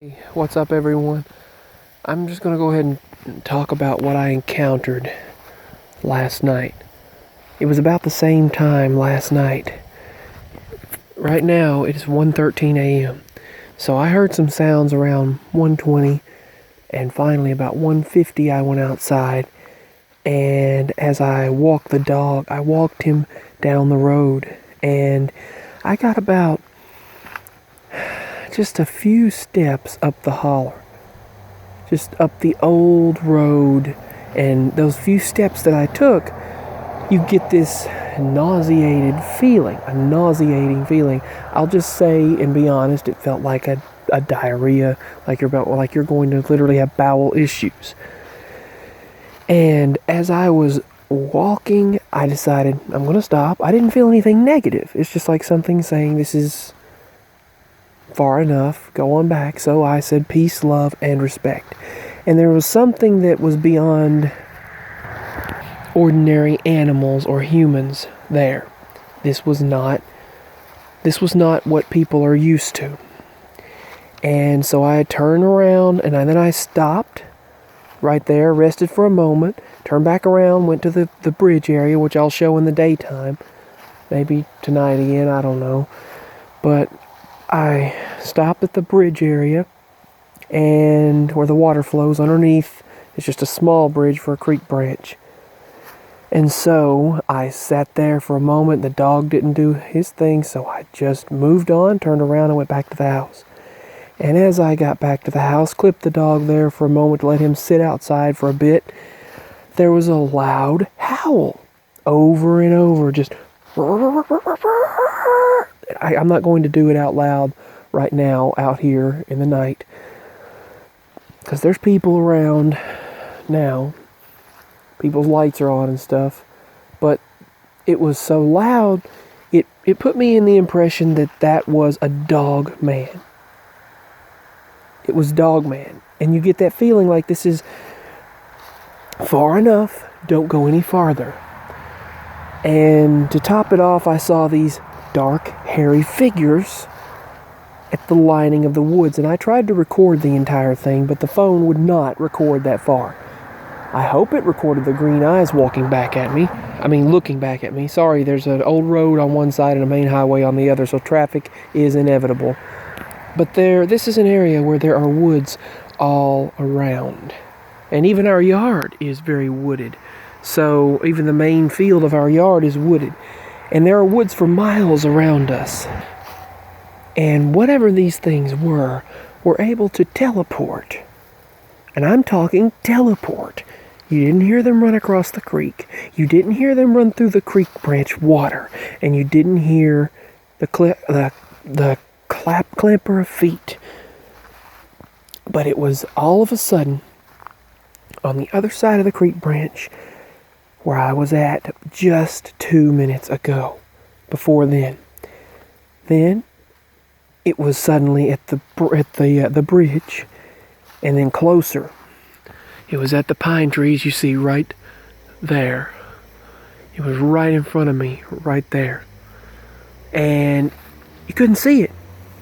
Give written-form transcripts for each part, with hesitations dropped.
Hey, what's up, everyone? I'm just going to go ahead and talk about what I encountered last night. It was about the same time last night. Right now, it is 1:13 a.m. So I heard some sounds around 1:20, and finally about 1:50 I went outside, and as I walked the dog, I walked him down the road, and I got about just a few steps up the holler. Just up the old road, and those few steps that I took, you get this a nauseating feeling. I'll just say and be honest, it felt like a diarrhea, like you're going to literally have bowel issues. And as I was walking, I decided I'm going to stop. I didn't feel anything negative. It's just like something saying this is far enough, go on back. So I said peace, love, and respect. And there was something that was beyond ordinary animals or humans there. This was not what people are used to. And so I turned around, and then I stopped right there, rested for a moment, turned back around, went to the bridge area, which I'll show in the daytime. Maybe tonight again, I don't know. But I stopped at the bridge area, and where the water flows underneath, it's just a small bridge for a creek branch. And so I sat there for a moment. The dog didn't do his thing, so I just moved on, turned around, and went back to the house. And as I got back to the house, clipped the dog there for a moment to let him sit outside for a bit, there was a loud howl over and over, just I'm not going to do it out loud right now out here in the night, because there's people around now. People's lights are on and stuff. But it was so loud, it put me in the impression that was a dog man. It was Dogman. And you get that feeling like this is far enough, don't go any farther. And to top it off, I saw these dark, hairy figures at the lining of the woods, and I tried to record the entire thing, but the phone would not record that far. I hope it recorded the green eyes looking back at me. Sorry, there's an old road on one side and a main highway on the other, so traffic is inevitable. But this is an area where there are woods all around. And even our yard is very wooded. So even the main field of our yard is wooded. And there are woods for miles around us. And whatever these things were able to teleport. And I'm talking teleport. You didn't hear them run across the creek. You didn't hear them run through the creek branch water. And you didn't hear the clamper of feet. But it was all of a sudden on the other side of the creek branch where I was at just 2 minutes ago. Before then it was suddenly at the bridge, and then closer. It was at the pine trees you see right there. It was right in front of me, right there. And you couldn't see it,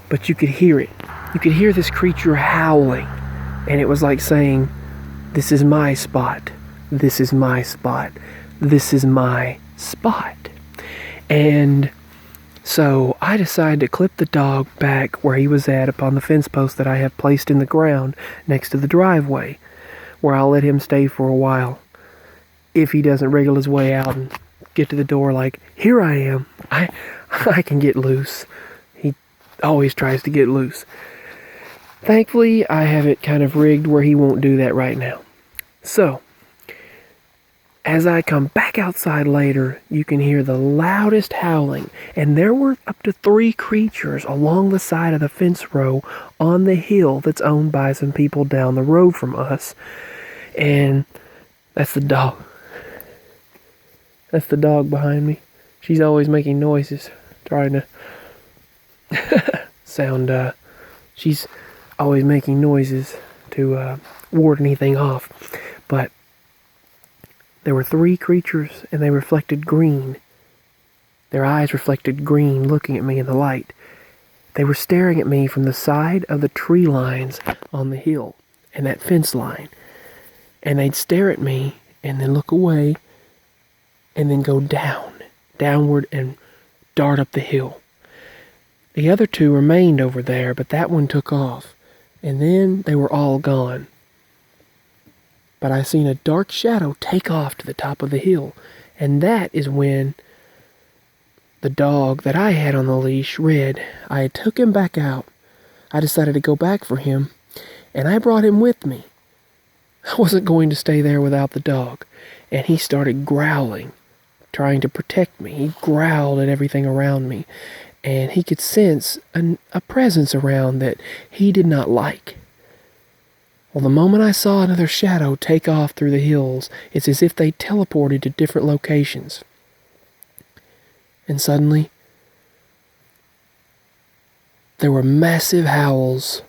but you could hear it. You could hear this creature howling, and it was like saying, "This is my spot. This is my spot. This is my spot." And so I decided to clip the dog back where he was at upon the fence post that I have placed in the ground next to the driveway, where I'll let him stay for a while if he doesn't wriggle his way out and get to the door like, "Here I am. I can get loose." He always tries to get loose. Thankfully, I have it kind of rigged where he won't do that right now. So, as I come back outside later, you can hear the loudest howling, and there were up to 3 creatures along the side of the fence row on the hill that's owned by some people down the road from us. And that's the dog. That's the dog behind me. She's always making noises, trying to sound, she's always making noises to ward anything off. But there were 3 creatures, and they reflected green. Their eyes reflected green, looking at me in the light. They were staring at me from the side of the tree lines on the hill and that fence line. And they'd stare at me and then look away and then go downward and dart up the hill. The other two remained over there, but that one took off. And then they were all gone. But I seen a dark shadow take off to the top of the hill. And that is when the dog that I had on the leash, Red, I took him back out. I decided to go back for him, and I brought him with me. I wasn't going to stay there without the dog. And he started growling, trying to protect me. He growled at everything around me. And he could sense a presence around that he did not like. Well, the moment I saw another shadow take off through the hills, it's as if they teleported to different locations. And suddenly, there were massive howls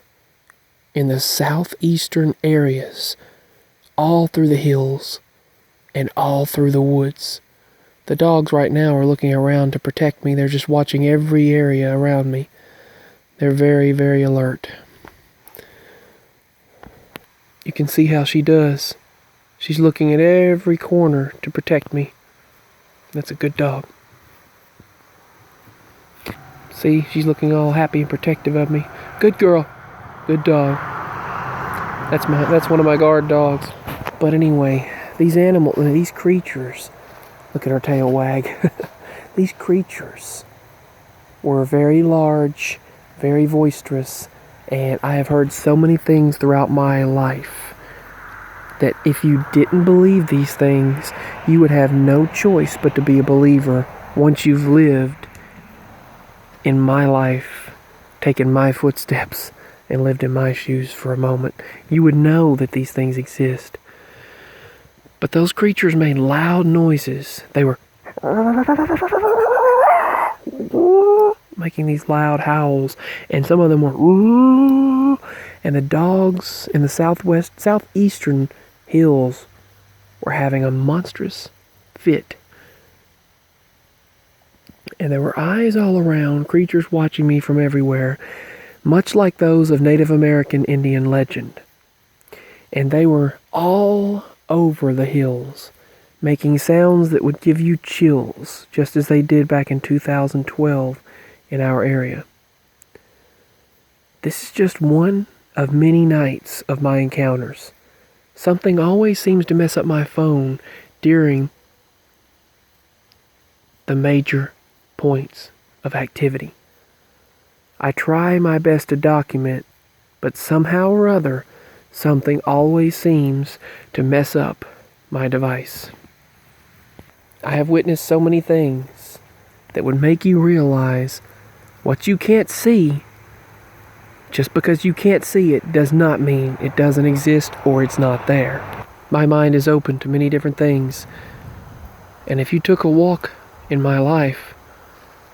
in the southeastern areas, all through the hills and all through the woods. The dogs right now are looking around to protect me. They're just watching every area around me. They're very, very alert. You can see how she does. She's looking at every corner to protect me. That's a good dog. See, she's looking all happy and protective of me. Good girl. Good dog. That's one of my guard dogs. But anyway, these creatures, look at her tail wag. These creatures were very large, very boisterous, and I have heard so many things throughout my life that if you didn't believe these things, you would have no choice but to be a believer once you've lived in my life, taken my footsteps, and lived in my shoes for a moment. You would know that these things exist. But those creatures made loud noises. They were making these loud howls, and some of them were, and the dogs in the southeastern hills were having a monstrous fit. And there were eyes all around, creatures watching me from everywhere, much like those of Native American Indian legend. And they were all over the hills, making sounds that would give you chills, just as they did back in 2012 in our area. This is just one of many nights of my encounters. Something always seems to mess up my phone during the major points of activity. I try my best to document, but somehow or other, something always seems to mess up my device. I have witnessed so many things that would make you realize what you can't see. Just because you can't see it does not mean it doesn't exist or it's not there. My mind is open to many different things, and if you took a walk in my life,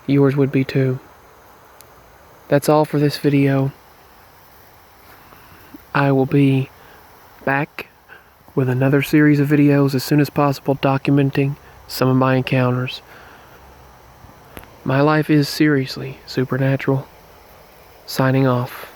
yours would be too. That's all for this video. I will be back with another series of videos as soon as possible documenting some of my encounters. My life is seriously supernatural. Signing off.